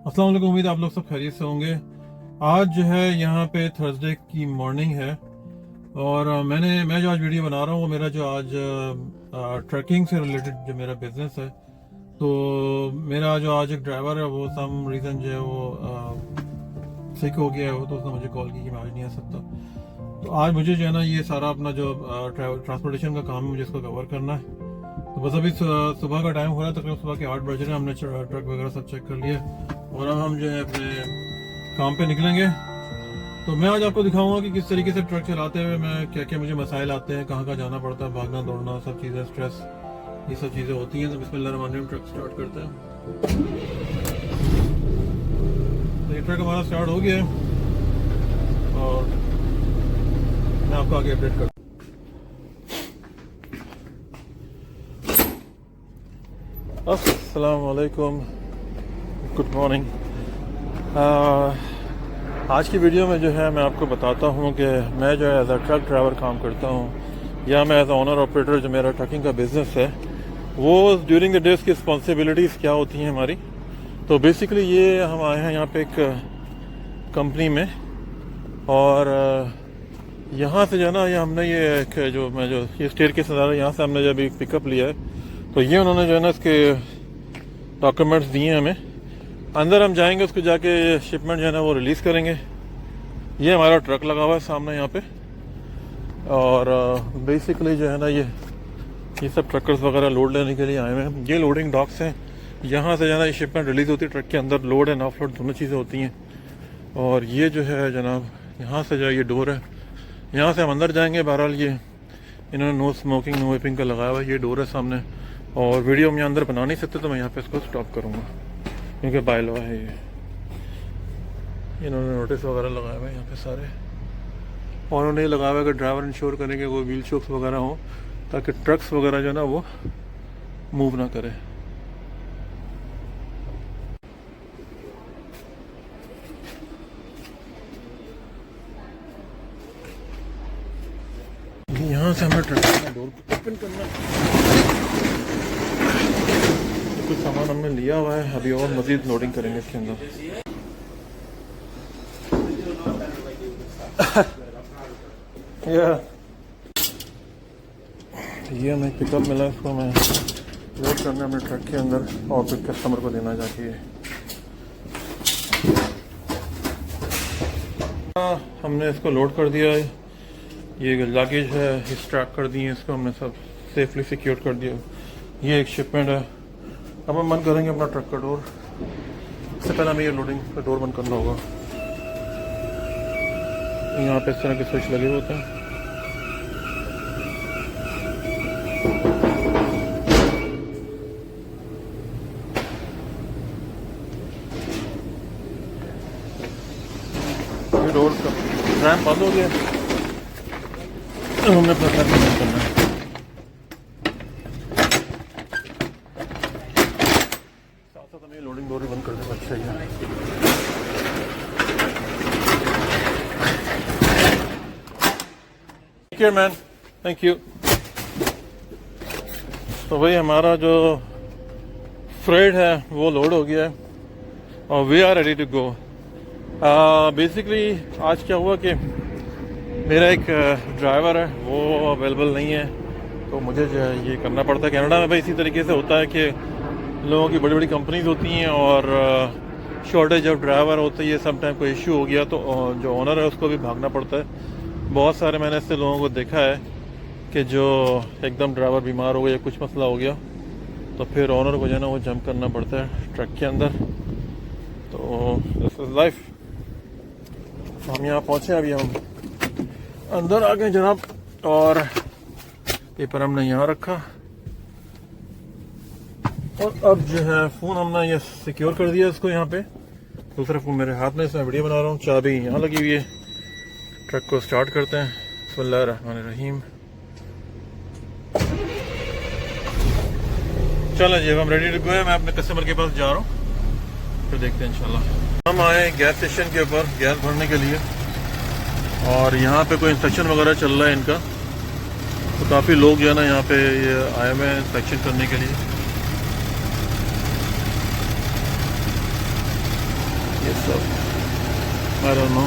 अस्सलाम वालेकुम। उम्मीद है आप लोग सब खैरियत से होंगे। आज जो है यहाँ पे थर्सडे की मॉर्निंग है और मैं जो आज वीडियो बना रहा हूँ वो मेरा जो आज ट्रैकिंग से रिलेटेड जो मेरा बिजनेस है। तो मेरा जो आज एक ड्राइवर है वो सम रीज़न जो है वो सिक हो गया है, वो तो उसने मुझे कॉल की कि मैं आज नहीं आ सकता। तो आज मुझे जो है ना ये सारा अपना जो ट्रांसपोर्टेशन का काम है मुझे इसको कवर करना है। तो बस अभी सुबह का टाइम हो रहा है, तकरीबन सुबह के 8 बज रहे हैं। हमने ट्रक वगैरह सब चेक कर लिया और अब हम जो है अपने काम पे निकलेंगे। तो मैं आज आपको दिखाऊंगा कि किस तरीके से ट्रक चलाते हुए मैं क्या क्या मुझे मसाइल आते हैं, कहाँ कहाँ जाना पड़ता है, भागना दौड़ना सब चीज़ें, स्ट्रेस, ये सब चीज़ें होती हैं। तो बिस्मिल्लाहिर्रहमानिर्रहीम ट्रक स्टार्ट करते हैं। तो ये ट्रक हमारा स्टार्ट हो गया है और मैं आपको आगे अपडेट कर। अस्सलाम वालेकुम, गुड मॉर्निंग। आज की वीडियो में जो है मैं आपको बताता हूँ कि मैं जो है एज अ ट्रक ड्राइवर काम करता हूँ या मैं एज अ ओनर ऑपरेटर जो मेरा ट्रकिंग का बिजनेस है वो ड्यूरिंग द डेज की रिस्पॉन्सिबिलिटीज़ क्या होती हैं हमारी। तो बेसिकली ये हम आए हैं यहाँ पे एक कंपनी में और यहाँ से जो है ना ये हमने ये एक जो मैं जो ये स्टेयर के सदारा यहाँ से हमने जब एक पिकअप लिया है तो ये उन्होंने जो है ना इसके डॉक्यूमेंट्स दिए हैं हमें। अंदर हम जाएंगे, उसको जाके शिपमेंट जो है ना वो रिलीज़ करेंगे। ये हमारा ट्रक लगा हुआ है सामने यहाँ पे और बेसिकली जो है ना ये सब ट्रकर्स वगैरह लोड लेने के लिए आए हुए हैं। ये लोडिंग डॉक्स हैं, यहाँ से जो है ना ये शिपमेंट रिलीज़ होती है। ट्रक के अंदर लोड एंड ऑफ लोड दोनों चीज़ें होती हैं। और ये जो है जनाब यहाँ से जो है ये डोर है, यहाँ से हम अंदर जाएंगे। बहरहाल ये इन्होंने नो स्मोकिंग नो वेपिंग का लगाया हुआ है। ये डोर है सामने और वीडियो हम यहाँ अंदर बना नहीं सकते तो मैं यहाँ पे इसको स्टॉप करूँगा क्योंकि बाय लॉ है ये। इन्होंने नोटिस वगैरह लगाया हुआ है यहाँ पे सारे और उन्होंने ये लगाया हुआ है कि ड्राइवर इंश्योर करें कि वो व्हील चोक्स वगैरह हो ताकि ट्रक्स वगैरह जो है ना वो मूव ना करे। यहाँ से हमें ट्रक का डोर ओपन करना है। कुछ सामान हमने लिया हुआ है, अभी और मजीद लोडिंग करेंगे इसके अंदर। ये हमें पिकअप मिला, इसको मैं लोड करना अपने ट्रक के अंदर और फिर कस्टमर को देना जाके। हमने इसको लोड कर दिया है। ये लगेज है, स्ट्रैप कर दिए, इसको हमने सब सेफली सिक्योर कर दिया। ये एक शिपमेंट है। अब हम बंद करेंगे अपना ट्रक का डोर। इससे पहले हमें ये लोडिंग का डोर बंद करना होगा। यहाँ पे इस तरह के स्विच लगे होते हैं। ये डोर का रैम बंद हो गया, हमने अपना ट्रक बंद करना है। हमें लोडिंग डोर बंद कर देना चाहिए। ठीक है मैन, थैंक यू। तो भाई हमारा जो फ्रेड है वो लोड हो गया है और we are ready to go. Basically आज क्या हुआ कि मेरा एक ड्राइवर है वो अवेलेबल नहीं है तो मुझे जो है ये करना पड़ता है। कनाडा में भाई इसी तरीके से होता है कि लोगों की बड़ी बड़ी कंपनीज होती हैं और शॉर्टेज ऑफ ड्राइवर होती है। सम टाइम कोई इशू हो गया तो जो ओनर है उसको भी भागना पड़ता है। बहुत सारे मैंने ऐसे लोगों को देखा है कि जो एकदम ड्राइवर बीमार हो गया या कुछ मसला हो गया तो फिर ओनर को जो है ना वो जंप करना पड़ता है ट्रक के अंदर। तो दिस इज लाइफ। हम यहाँ पहुँचे, अभी हम अंदर आ गए जनाब और पेपर हमने यहाँ रखा और अब जो है फ़ोन हमने ये सिक्योर कर दिया इसको यहाँ पे। दूसरा फ़ोन मेरे हाथ में, इसमें वीडियो बना रहा हूँ। चाबी यहाँ लगी हुई है। ट्रक को स्टार्ट करते हैं। बिस्मिल्लाहिर्रहमानिर्रहीम। चलो जी, अब हम रेडी टू गो है। मैं अपने कस्टमर के पास जा रहा हूँ, फिर देखते हैं इंशाल्लाह। हम आए गैस स्टेशन के ऊपर गैस भरने के लिए और यहाँ पे कोई इंस्पेक्शन वगैरह चल रहा है इनका। तो काफ़ी लोग जो है ना यहाँ पे ये आए हुए हैं इंस्पेक्शन करने के लिए। ये सब आई डोंट नो,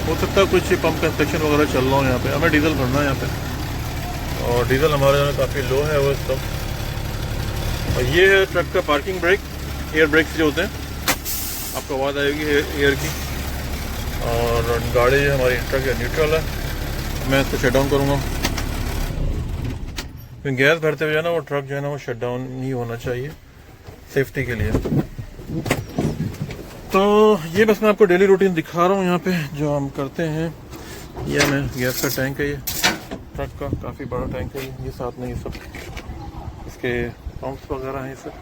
हो सकता है कुछ पंप का इंस्पेक्शन वगैरह चल रहा हो यहाँ पे। हमें डीजल भरना है यहाँ पे और डीजल हमारे यहाँ काफ़ी लो है वो सब। और ये है ट्रक का पार्किंग ब्रेक, एयर ब्रेक्स जो होते हैं, आपको आवाज़ आएगी एयर की। और गाड़ी हमारी ट्रक न्यूट्रल है, मैं इसको शट डाउन करूँगा क्योंकि गैस भरते हुए जो है ना वो ट्रक जो है ना वो शट डाउन नहीं होना चाहिए सेफ्टी के लिए। तो ये बस मैं आपको डेली रूटीन दिखा रहा हूँ यहाँ पे जो हम करते हैं। ये मैं गैस का टैंक है, ये ट्रक का काफ़ी बड़ा टैंक है ये साथ में ये सब इसके पंप्स वगैरह हैं सब।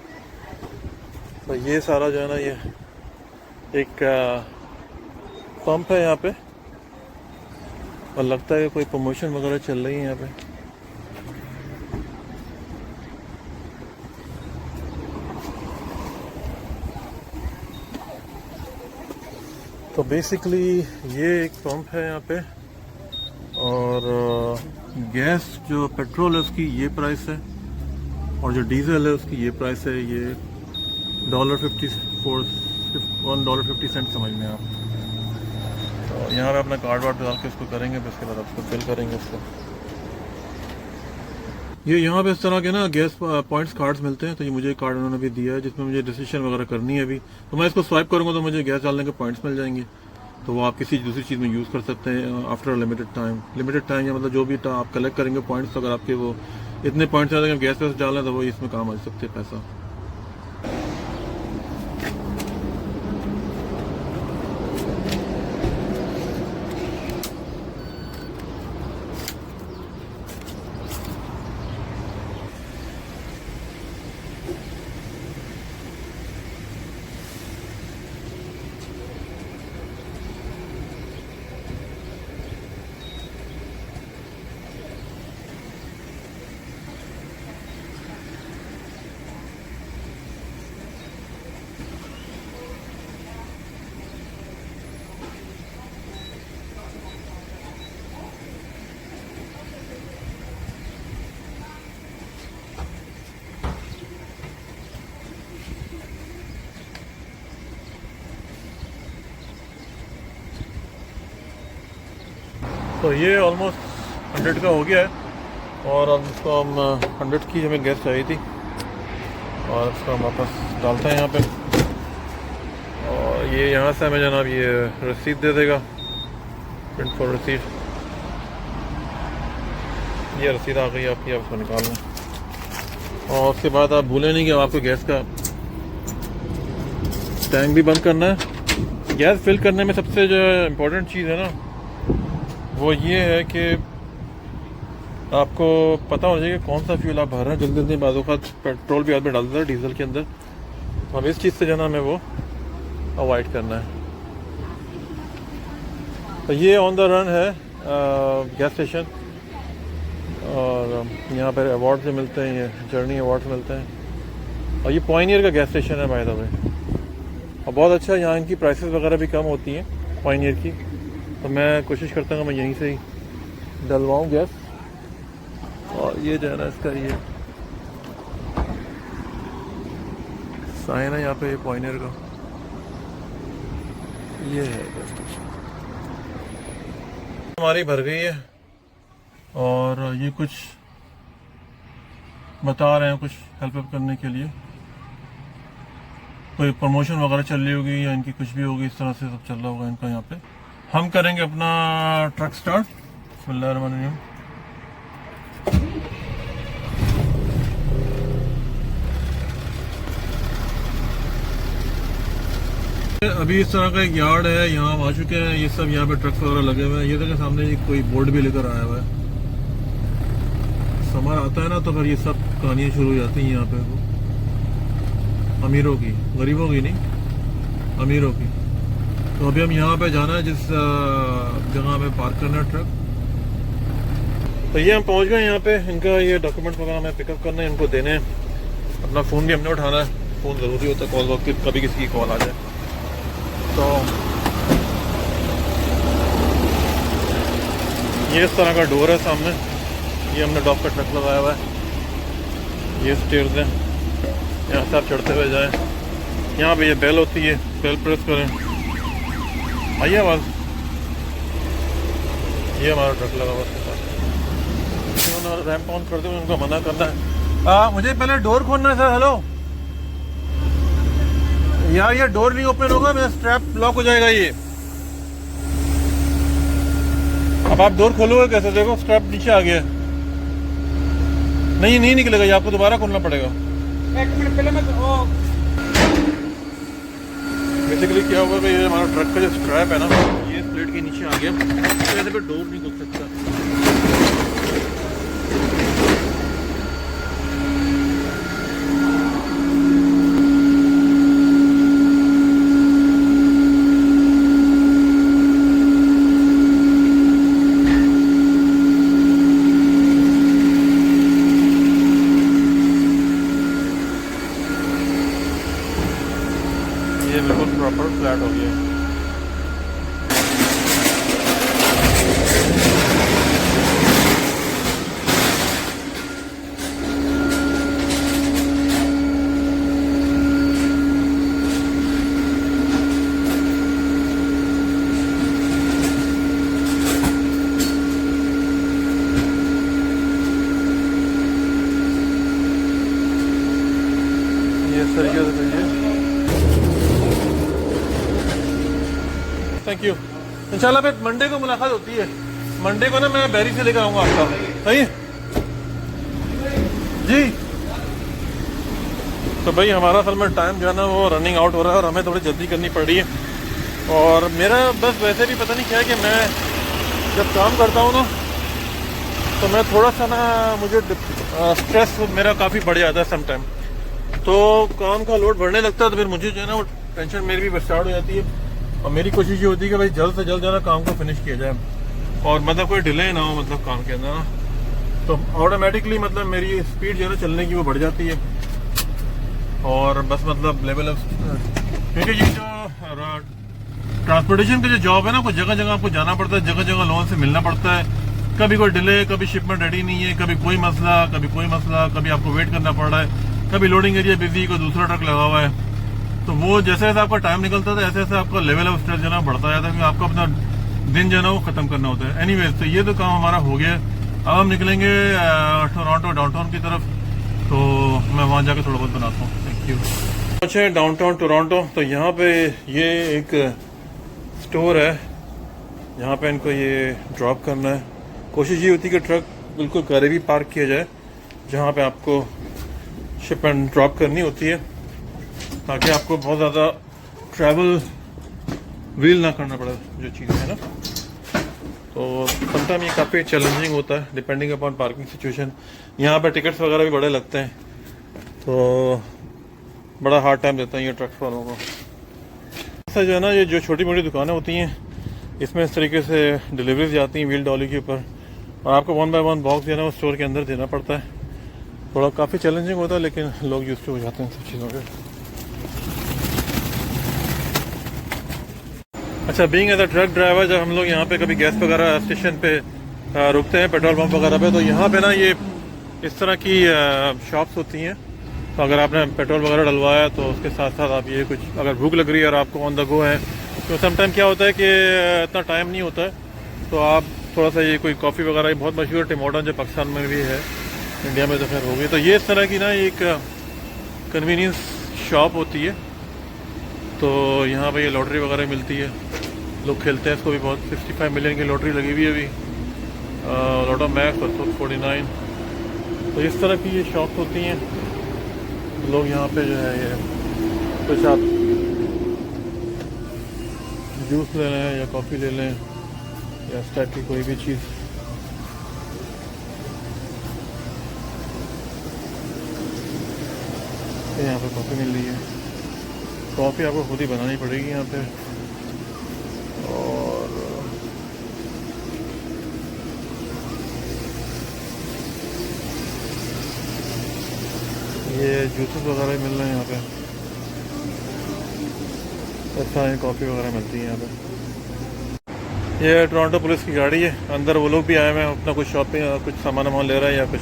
तो ये सारा जो है ना ये एक पंप है यहाँ पे और लगता है कोई प्रमोशन वगैरह चल रही है यहाँ पे। तो बेसिकली ये एक पंप है यहाँ पे और गैस जो पेट्रोल है उसकी ये प्राइस है और जो डीजल है उसकी ये प्राइस है। ये $1.50 समझ में आप। तो यहाँ पे अपना कार्ड वार्ड डाल के इसको करेंगे, फिर उसके बाद आप इसको फिल करेंगे इसको। ये यहाँ पे इस तरह के ना गैस पॉइंट्स कार्ड्स मिलते हैं। तो ये मुझे कार्ड उन्होंने भी दिया है जिसमें मुझे डिसीजन वगैरह करनी है अभी। तो मैं इसको स्वाइप करूँगा तो मुझे गैस डालने के पॉइंट्स मिल जाएंगे। तो वो आप किसी दूसरी चीज़ में यूज़ कर सकते हैं आफ्टर लिमिटेड टाइम या मतलब जो भी आप कलेक्ट करेंगे पॉइंट्स, तो अगर आपके वो इतने पॉइंट्स आ गैस पैसे डालें तो वो इसमें काम आ सकते हैं पैसा। तो ये ऑलमोस्ट 100 का हो गया है और अब इसको हम 100 की हमें गैस चाहिए थी और इसको हम वापस डालते हैं यहाँ पे। और ये यहाँ से हमें जनाब ये रसीद दे देगा, प्रिंट फॉर रसीद। ये रसीद आ गई आपकी, आप इसको निकाल लें। और उसके बाद आप भूलें नहीं कि आपको गैस का टैंक भी बंद करना है। गैस फिल करने में सबसे जो इम्पोर्टेंट चीज़ है ना वो ये है कि आपको पता हो जाएगा कौन सा फ्यूल आप भर रहे हैं। जल्दी जल्दी बाज़ औक़ात पेट्रोल भी आदमी डाल देता है डीजल के अंदर। तो हम इस चीज़ से जो ना हमें वो अवॉइड करना है। तो ये ऑन द रन है गैस स्टेशन और यहाँ पर अवार्ड जो मिलते हैं, ये जर्नी अवार्ड्स मिलते हैं। और ये पॉइनियर का गैस स्टेशन है बाय द वे, और बहुत अच्छा यहाँ इनकी प्राइसेस वगैरह भी कम होती हैं पॉइनियर की। तो मैं कोशिश करता हूँ मैं यहीं से ही डलवाऊँ गैस। और ये जो है ना इसका ये साइन है यहाँ पे ये पॉइनियर का, ये है गैस स्टेशन। हमारी भर गई है और ये कुछ बता रहे हैं कुछ हेल्प करने के लिए, कोई प्रमोशन वगैरह चल रही होगी या इनकी कुछ भी होगी, इस तरह से सब चल रहा होगा इनका। यहाँ पे हम करेंगे अपना ट्रक स्टार्ट। बिस्मिल्लाहिर्रहमानिर्रहीम। अभी इस तरह का एक यार्ड है, यहाँ हम आ चुके हैं। ये सब यहाँ पे ट्रक्स वगैरह लगे हुए हैं। ये देखिए सामने कोई बोर्ड भी लेकर आया हुआ है। समर आता है ना तो फिर ये सब कहानियाँ शुरू हो जाती हैं यहाँ पे। वो अमीरों की, गरीबों की नहीं, अमीरों की। तो अभी हम यहाँ पे जाना है जिस जगह हमें पार्क करना है ट्रक। तो ये हम पहुँच गए यहाँ पे। इनका ये डॉक्यूमेंट्स वगैरह हमें पिकअप करना है, इनको देने हैं। अपना फ़ोन भी हमने उठाना है, फ़ोन ज़रूरी होता है कॉल वक्त, कभी किसी की कॉल आ जाए। तो ये इस तरह का डोर है सामने, ये हमने डॉक का ट्रक लगाया हुआ है। ये स्टेयर्स हैं, यहाँ से आप चढ़ते हुए जाएँ। यहाँ पे ये बेल होती है, बेल प्रेस करें आइए आवाज़, ये हमारा ट्रक लगा हुआ उसके साथ। रैंप ऑन कर दो, उनको मना करना है। मुझे पहले डोर खोलना है सर। हेलो यार, ये डोर नहीं ओपन होगा, मेरा स्ट्रैप लॉक हो जाएगा ये। अब आप डोर खोलोगे कैसे? देखो स्ट्रैप नीचे आ गया है। नहीं निकलेगा ये, आपको दोबारा खोलना पड़ेगा। एक मिनट पहले मैं बेसिकली क्या होगा कि ये हमारा ट्रक का जो स्ट्रैप है ना, ये प्लेट के नीचे आ गया, तो ऐसे पे डोर नहीं खुल सकता। ये बिल्कुल प्रॉपर फ्लैट हो गया। ये इस तरीके से चाहिए। Thank you. इंशाल्लाह फिर मंडे को मुलाकात होती है। मंडे को ना मैं बैरी से लेकर आऊँगा आपका, सही है जी। तो भाई हमारा असल में टाइम जो है ना वो रनिंग आउट हो रहा है और हमें थोड़ी जल्दी करनी पड़ रही है। और मेरा बस वैसे भी पता नहीं क्या है कि मैं जब काम करता हूँ ना तो मैं थोड़ा सा ना, मुझे स्ट्रेस मेरा काफ़ी बढ़ जाता है समटाइम। तो काम का लोड बढ़ने लगता है तो फिर मुझे जो है ना वो टेंशन मेरी भी स्टार्ट हो जाती है। और मेरी कोशिश ये होती है कि भाई जल्द से जल्द जो है ना काम को फिनिश किया जाए और मतलब कोई डिले ना हो मतलब काम के अंदर ना, तो ऑटोमेटिकली मतलब मेरी स्पीड जो है ना चलने की वो बढ़ जाती है। और बस मतलब लेवल ऑफ, क्योंकि ये जो ट्रांसपोर्टेशन का जो जॉब है ना, कुछ जगह जगह आपको जाना पड़ता है, जगह जगह लोगों से मिलना पड़ता है। कभी कोई डिले, कभी शिपमेंट रेडी नहीं है, कभी कोई मसला, कभी आपको वेट करना पड़ रहा है, कभी लोडिंग एरिया बिजी, कोई दूसरा ट्रक लगा हुआ है। तो वो जैसे जैसे आपका टाइम निकलता है ऐसे ऐसे आपका लेवल ऑफ स्ट्रेस जो है बढ़ता जाता है, क्योंकि आपको अपना दिन जो है ना वो खत्म करना होता है। एनीवेज, तो ये तो काम हमारा हो गया। अब हम निकलेंगे टोरंटो डाउनटाउन की तरफ, तो मैं वहाँ जाकर थोड़ा बहुत बनाता हूँ। Thank you. पहुँचे डाउनटाउन टोरंटो, तो यहाँ पे ये एक स्टोर है, यहाँ पे इनको ये ड्रॉप करना है। कोशिश ये होती है कि ट्रक बिल्कुल करीब ही पार्क किया जाए जहाँ पे आपको शिप एंड ड्रॉप करनी होती है, ताकि आपको बहुत ज़्यादा ट्रैवल व्हील ना करना पड़े जो चीज़ें हैं ना। तो समटाइम ये काफ़ी चैलेंजिंग होता है डिपेंडिंग अपॉन पार्किंग सिचुएशन। यहाँ पे टिकट्स वगैरह भी बड़े लगते हैं, तो बड़ा हार्ड टाइम देता है ये ट्रक वालों को। ऐसा जो है ना, ये जो छोटी मोटी दुकानें होती हैं इसमें इस तरीके से डिलीवरीज जाती हैं व्हील डॉली के ऊपर, और आपको 1 बाय 1 बॉक्स जो है ना वो स्टोर के अंदर देना पड़ता है। थोड़ा काफ़ी चैलेंजिंग होता है, लेकिन लोग यूज़ टू हो जाते हैं सब चीज़ों के। अच्छा, being as a truck driver, जब हम लोग यहाँ पे कभी गैस वगैरह स्टेशन पे रुकते हैं, पेट्रोल पंप वगैरह पे, तो यहाँ पे ना ये इस तरह की शॉप्स होती हैं। तो अगर आपने पेट्रोल वगैरह डलवाया तो उसके साथ साथ आप ये कुछ, अगर भूख लग रही है और आपको ऑन द गो है, तो समटाइम क्या होता है कि इतना टाइम नहीं होता है, तो आप थोड़ा सा ये कोई कॉफ़ी वगैरह, ये बहुत मशहूर टिम हॉर्टन जो पाकिस्तान में भी है, इंडिया में तो खैर हो गई। तो ये इस तरह की ना एक कन्वीनियंस शॉप होती है। तो यहाँ पे ये लॉटरी वगैरह मिलती है, लोग खेलते हैं इसको भी बहुत। 65 मिलियन की लॉटरी लगी हुई है अभी, लॉटो मैक्स और 49। तो इस तरह की ये शॉप्स होती हैं। लोग यहाँ पे जो है ये कुछ आप जूस ले लें या कॉफ़ी ले लें या इस टाइप की कोई भी चीज़। यहाँ पे कॉफ़ी मिल रही है, कॉफ़ी आपको खुद ही बनानी पड़ेगी यहाँ पे। और ये जूसेस वगैरह मिल रहे हैं यहाँ पे, अच्छा है, कॉफ़ी वगैरह मिलती है यहाँ पे। ये टोरंटो पुलिस की गाड़ी है, अंदर वो लोग भी आए हुए हैं अपना कुछ शॉपिंग, कुछ सामान वामान ले रहे हैं या कुछ।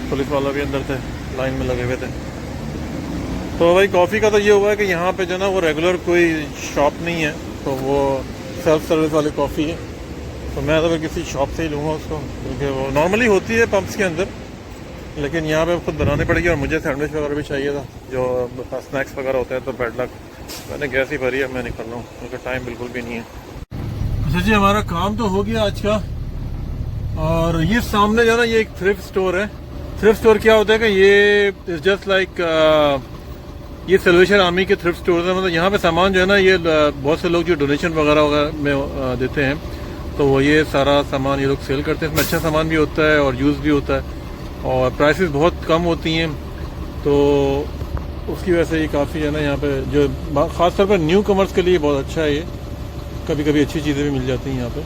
पुलिस वाला भी अंदर थे, लाइन में लगे हुए थे। तो भाई कॉफ़ी का तो ये हुआ है कि यहाँ पे जो ना वो रेगुलर कोई शॉप नहीं है, तो वो सेल्फ सर्विस वाली कॉफ़ी है। तो मैं तो फिर किसी शॉप से ही लूँगा उसको, क्योंकि वो नॉर्मली होती है पंप्स के अंदर, लेकिन यहाँ पे खुद बनानी पड़ेगी। और मुझे सैंडविच वगैरह भी चाहिए था, जो स्नैक्स वगैरह होते हैं। तो बैड लक, मैंने गैस ही भरी है, मैं निकल रहा हूँ क्योंकि टाइम बिल्कुल भी नहीं है। अच्छा जी, हमारा काम तो हो गया आज का। और ये सामने जो है ना, ये एक थ्रिफ्ट स्टोर है। थ्रिफ्ट स्टोर क्या होता है कि ये इज जस्ट लाइक ये सल्वेशन आर्मी के थ्रिफ्ट स्टोर है। मतलब यहाँ पे सामान जो है ना, ये बहुत से लोग जो डोनेशन वगैरह में देते हैं, तो वो ये सारा सामान ये लोग सेल करते हैं। इसमें अच्छा सामान भी होता है और यूज़ भी होता है, और प्राइसेस बहुत कम होती हैं। तो उसकी वजह से ये काफ़ी है ना, यहाँ पे जो ख़ास तौर पर न्यू कमर्स के लिए बहुत अच्छा है। ये कभी कभी अच्छी चीज़ें भी मिल जाती हैं यहाँ पे।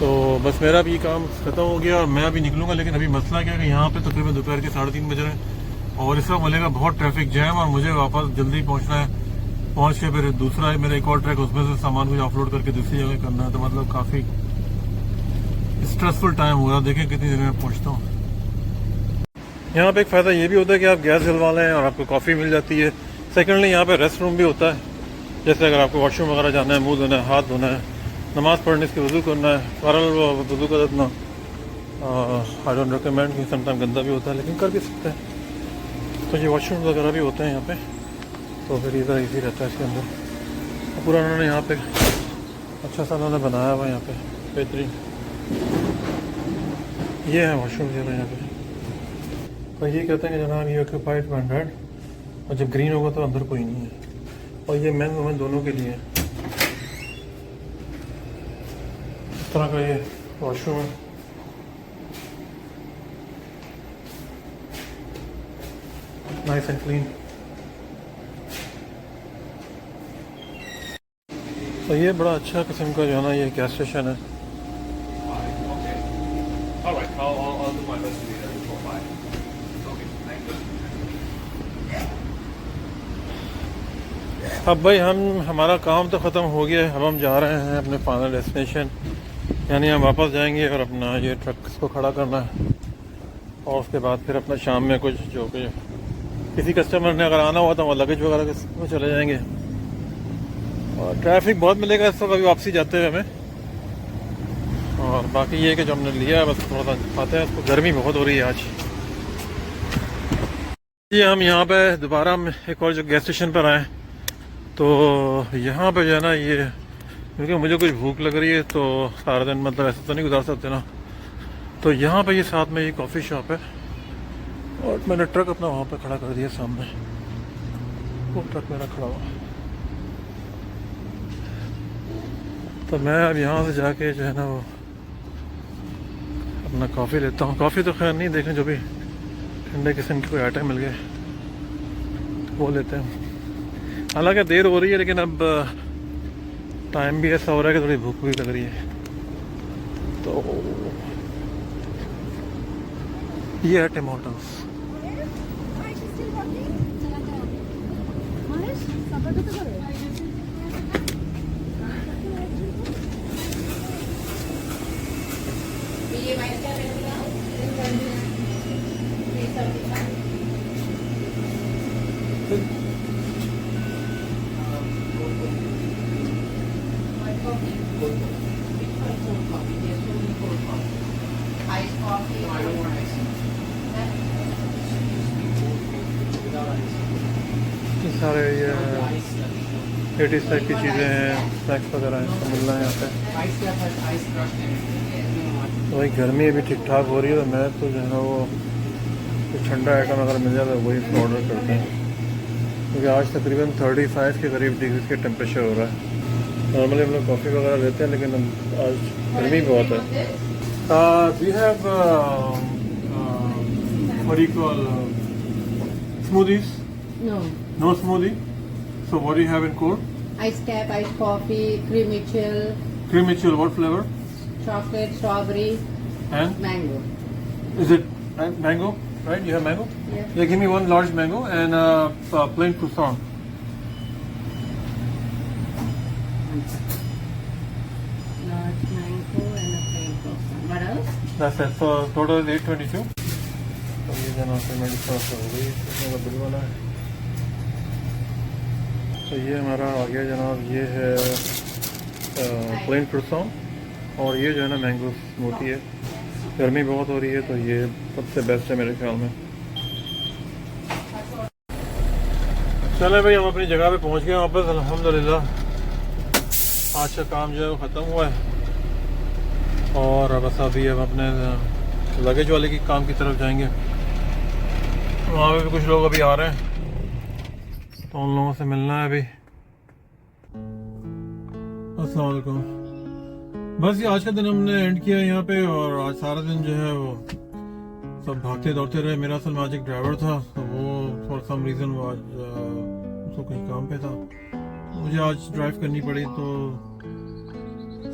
तो बस मेरा भी काम ख़त्म हो गया और मैं अभी निकलूँगा। लेकिन अभी मसला क्या है कि यहाँ पे तकरीबन दोपहर के 3:30 बज रहे हैं, और इस वक्त मिलेगा बहुत ट्रैफिक जैम, और मुझे वापस जल्दी पहुँचना है। पहुँच के फिर दूसरा मेरा एक और ट्रैक, उसमें से सामान कुछ ऑफलोड करके दूसरी जगह करना है। तो मतलब काफ़ी स्ट्रेसफुल टाइम हो रहा है। देखें कितनी देर में पहुँचता हूँ। यहाँ पे एक फ़ायदा ये भी होता है कि आप गैस जलवा लें और आपको कॉफ़ी मिल जाती है। सेकेंडली यहाँ पे रेस्ट रूम भी होता है, जैसे अगर आपको वॉशरूम वगैरह जाना है, मुंह धोना है, हाथ धोना है, नमाज़ पढ़ने के वज़ू करना है, फरल वज़ू का इतना आई डोंट रिकमेंड कि समटाइम गंदा भी होता है, लेकिन कर भी सकते हैं। तो ये वॉशरूम वगैरह भी होते हैं यहाँ पे, तो फिर इधर ईजी रहता है इसके अंदर। तो पूरा उन्होंने यहाँ पे अच्छा सा उन्होंने बनाया हुआ है यहाँ पे, बेहतरीन। ये है वॉशरूम जो है यहाँ पे। तो ये कहते हैं कि जनाब ये ऑक्यूपाइड 100, और जब ग्रीन होगा तो अंदर कोई नहीं है। और ये मेन वुमेन दोनों के लिए है। इस तरह का ये वॉशरूम है। Nice and clean. तो ये बड़ा अच्छा किस्म का जो है ना, ये गैस स्टेशन है। अब भाई हमारा काम तो ख़त्म हो गया है। अब हम जा रहे हैं अपने फाइनल डेस्टिनेशन, यानी हम वापस जाएंगे और अपना ये ट्रक को खड़ा करना है। और उसके बाद फिर अपना शाम में कुछ जो कि किसी कस्टमर ने अगर आना हुआ तो वो लगेज वगैरह में चले जाएंगे। और ट्रैफिक बहुत मिलेगा इस वक्त अभी वापसी जाते हुए हमें। और बाकी ये है कि जो हमने लिया है बस थोड़ा सा खाते हैं इसको। गर्मी बहुत हो रही है आज। ये हम यहाँ पे दोबारा एक और जो गैस स्टेशन पर आए, तो यहाँ पे जो है ना, ये क्योंकि मुझे कुछ भूख लग रही है, तो सारा दिन मतलब ऐसा तो नहीं गुजार सकते ना। तो यहाँ पे ये साथ में ये कॉफ़ी शॉप है, और मैंने ट्रक अपना वहाँ पे खड़ा कर दिया सामने। वो ट्रक मेरा खड़ा हुआ। तो मैं अब यहाँ से जाके जो है ना वो अपना कॉफ़ी लेता हूँ। कॉफ़ी तो खैर नहीं, देखें जो भी ठंडे किस्म के कोई आइटम मिल गए तो वो लेते हैं। हालांकि देर हो रही है, लेकिन अब टाइम भी ऐसा हो रहा है कि थोड़ी भूख भी लग रही है। तो ये है टिम हॉर्टन्स। सारे ये 80s टाइप की चीज़ें हैं, स्नैक्स वगैरह हैं, तो मिल रहा है यहाँ पे। तो भाई गर्मी अभी ठीक ठाक हो रही है, तो मैं तो जो है ना वो कुछ ठंडा आइटम अगर मिल जाए तो वही ऑर्डर करते हैं, क्योंकि आज तकरीबन 35 के करीब डिग्री के टेम्परेचर हो रहा है। नॉर्मली हम लोग कॉफ़ी वगैरह लेते हैं, लेकिन आज गर्मी बहुत है। We have what do you call smoothies? No smoothie. So what do you have in cold? Ice cap, iced coffee, creamy chill, Creamy chill. What flavor? chocolate, strawberry, And mango. is it mango? Right? You have mango? Yeah. Yeah. Give me one large mango and plain croissant. Large mango and a plain croissant. What else? That's it. So total is 822. तो ये जना payment हो गई, इसमें का bill वाला है। तो ये हमारा आ गया जनाब, ये है प्लेन croissant और ये जो है ना मैंगो स्मूथी है। गर्मी बहुत हो रही है तो ये सबसे बेस्ट है मेरे ख्याल में। चले भाई, हम अपनी जगह पे पहुंच गए वापस अल्हम्दुलिल्लाह। आज का काम जो है वो ख़त्म हुआ है और बस अभी हम अपने लगेज वाले की काम की तरफ जाएंगे। वहाँ पे भी कुछ लोग अभी आ रहे हैं तो उन लोगों से मिलना है अभी। अस्सलाम वालेकुम। बस ये आज का दिन हमने एंड किया यहाँ पे और आज सारा दिन जो है वो सब भागते दौड़ते रहे। मेरा असल में आज एक ड्राइवर था तो वो फॉर सम रीज़न वो आज उसको कहीं काम पे था, मुझे आज ड्राइव करनी पड़ी। तो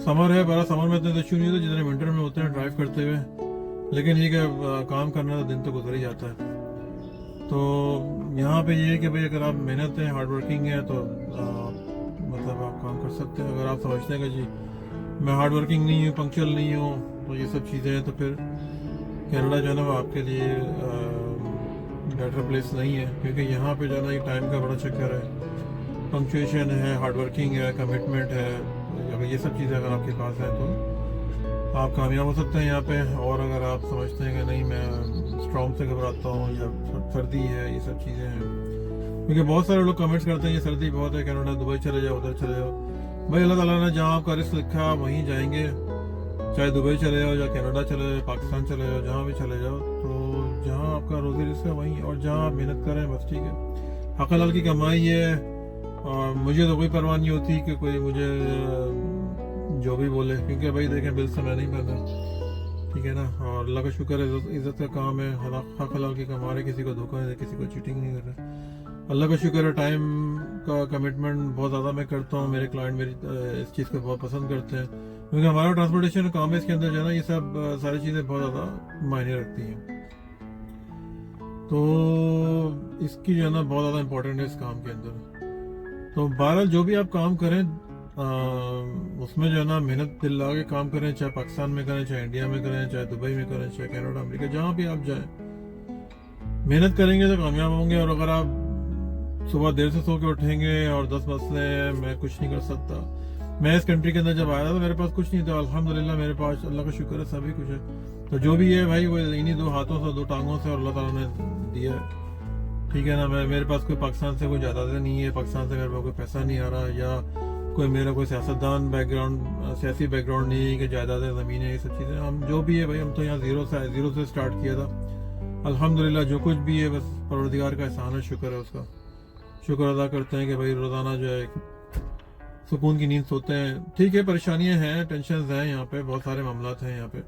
समर है, बड़ा समर में इतना इशू नहीं होता जितने विंटर में होते हैं ड्राइव करते हुए, लेकिन ये कि काम करना तो दिन तो गुजर ही जाता है। तो यहाँ पे ये है कि भाई अगर आप मेहनत है, हार्ड वर्किंग है तो मतलब आप काम कर सकते हैं। अगर आप समझते हैं कि जी मैं हार्ड वर्किंग नहीं हूँ, पंक्चुअल नहीं हूँ, तो ये सब चीज़ें हैं, तो फिर कनाडा जो है ना वो आपके लिए बेटर प्लेस नहीं है। क्योंकि यहाँ पे जो है ना ये टाइम का बड़ा चक्कर है, पंक्चुएशन है, हार्ड वर्किंग है, कमिटमेंट है। अगर ये सब चीज़ें अगर आपके पास हैं तो आप कामयाब हो सकते हैं यहाँ पे। और अगर आप समझते हैं कि नहीं मैं स्ट्रॉन्ग से घबराता हूँ या सर्दी है, ये सब चीज़ें हैं, क्योंकि बहुत सारे लोग कमेंट्स करते हैं ये सर्दी बहुत है कनाडा, दुबई चले जाओ, उधर चले जाओ। भाई अल्लाह ताला ने जहाँ आपका रिस्क लिखा आप वहीं जाएंगे, चाहे दुबई चले जाओ या कनाडा चले जाओ, पाकिस्तान चले जाओ, जहाँ भी चले जाओ। तो जहाँ आपका रोजी रिस्क है वहीं, और जहाँ आप मेहनत करें बस ठीक है। हक हलाल की कमाई है और मुझे तो कोई परवाह नहीं होती कि कोई मुझे जो भी बोले, क्योंकि भाई देखें बिल से मैं नहीं भरना, ठीक है ना। और अल्लाह का शुक्र है इज्जत का काम है, हक हलाल की कमा रहे, किसी को धोखा नहीं दे, किसी को चीटिंग नहीं कर रहे। अल्लाह का शुक्र है टाइम का कमिटमेंट बहुत ज़्यादा मैं करता हूँ। मेरे क्लाइंट मेरी इस चीज़ को बहुत पसंद करते हैं, क्योंकि हमारा ट्रांसपोर्टेशन काम है, इसके अंदर जो है ना ये सब सारी चीज़ें बहुत ज़्यादा मायने रखती हैं। तो इसकी जो है ना बहुत ज़्यादा इंपॉर्टेंट है इस काम के अंदर। तो बहरहाल जो भी आप काम करें उसमें जो है ना मेहनत दिल लगा के काम करें, चाहे पाकिस्तान में करें, चाहे इंडिया में करें, चाहे दुबई में करें, चाहे कनाडा, अमेरिका, जहाँ भी आप जाएं, मेहनत करेंगे तो कामयाब होंगे। और अगर आप सुबह देर से सो के उठेंगे और 10 मसले हैं, मैं कुछ नहीं कर सकता। मैं इस कंट्री के अंदर जब आया था तो मेरे पास कुछ नहीं था, अल्हम्दुलिल्लाह मेरे पास अल्लाह का शुक्र है सभी कुछ है। तो जो भी है भाई वो इन्हीं दो हाथों से, दो टांगों से और अल्लाह ताला ने दिया है, ठीक है ना। मेरे पास कोई पाकिस्तान से कोई जायदाद नहीं है, पाकिस्तान से मेरे पास कोई पैसा नहीं आ रहा, या कोई मेरा कोई सियासतदान बैकग्राउंड, सियासी बैकग्राउंड नहीं है कि जायदादें, ज़मीन है, ये सब चीज़ें। हम जो भी है भाई हम तो यहाँ ज़ीरो से स्टार्ट किया था। अल्हम्दुलिल्लाह जो कुछ भी है बस परवरदिगार का एहसान है, शुक्र है उसका। शुक्र अदा करते हैं कि भाई रोज़ाना जो है सुकून की नींद सोते हैं। ठीक है परेशानियां हैं, टेंशन हैं, यहाँ पे बहुत सारे मामलात हैं यहाँ पे,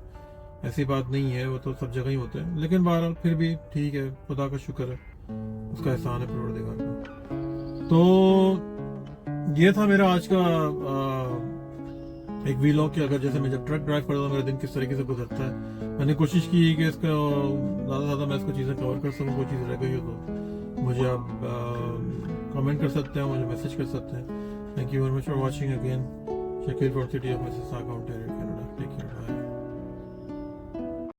ऐसी बात नहीं है, वो तो सब जगह ही होते हैं। लेकिन बहरहाल फिर भी ठीक है, खुदा का शुक्र है, उसका एहसान है परवरदिगार का। तो ये था मेरा आज का एक वीलॉग कि अगर जैसे मैं जब ट्रक ड्राइव करता हूँ मेरा दिन किस तरीके से गुजरता है। मैंने कोशिश की कि इसका ज़्यादा से ज़्यादा मैं इसको चीज़ें कवर कर सकूँ। कोई चीज़ रह गई हो तो मुझे आप कमेंट कर सकते हैं, मुझे मैसेज कर सकते हैं। Thank you very much for watching again. Shakeel from city of Mississauga, Ontario.